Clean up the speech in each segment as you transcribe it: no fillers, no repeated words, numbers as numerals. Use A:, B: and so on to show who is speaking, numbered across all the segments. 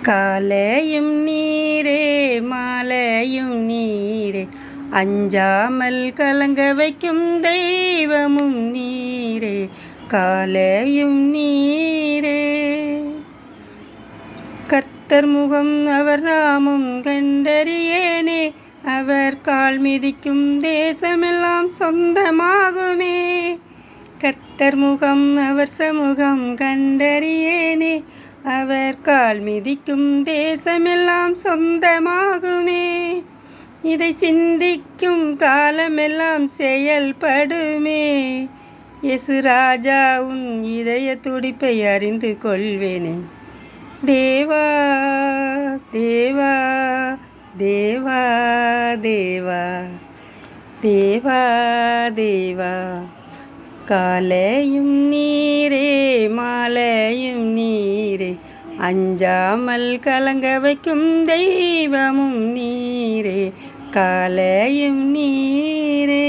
A: காலையும் நீரே மாலையும் நீரே, அஞ்சாமல் கலங்க வைக்கும் தெய்வமும் நீரே. காலையும் நீரே. கர்த்தர் முகம் அவர் நாமம் கண்டறியேனே, அவர் கால் மிதிக்கும் தேசமெல்லாம் சொந்தமாகுமே. கர்த்தர் முகம் அவர் சமூகம் கண்டறியேனே, அவர் கால் மிதிக்கும் தேசமெல்லாம் சொந்தமாகுமே. இதை சிந்திக்கும் காலமெல்லாம் செயல்படுமே. இயேசு ராஜா உன் இதய துடிப்பை அறிந்து கொள்வேனே. தேவா தேவா தேவா தேவா தேவா தேவா. காலையும் நீரே மாலையும் நீரே, அஞ்சாமல் கலங்க வைக்கும் தெய்வமும் நீரே. காலையும் நீரே.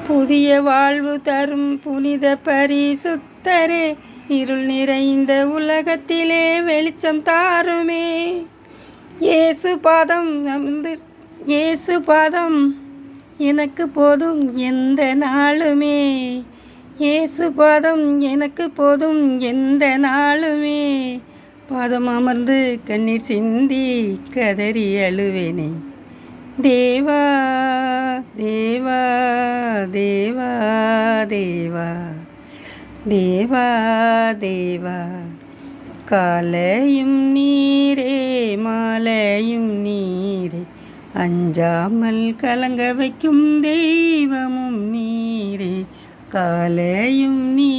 A: புதிய வாழ்வு தரும் புனித பரிசுத்தரே, இருள் நிறைந்த உலகத்திலே வெளிச்சம் தாருமே. இயேசு பாதம் எனக்கு போதும் எந்த நாளுமே. இயேசு பாதம் எனக்கு போதும் எந்த நாளுமே. பாதம் அமர்ந்து கண்ணீர் சிந்தி கதறி அழுவேனே. தேவா தேவா தேவா தேவா தேவா தேவா. காலையும் நீரே மாலையும் நீரே, அஞ்சாமல் கலங்க வைக்கும் தெய்வமும் நீரே. காலையும் நீ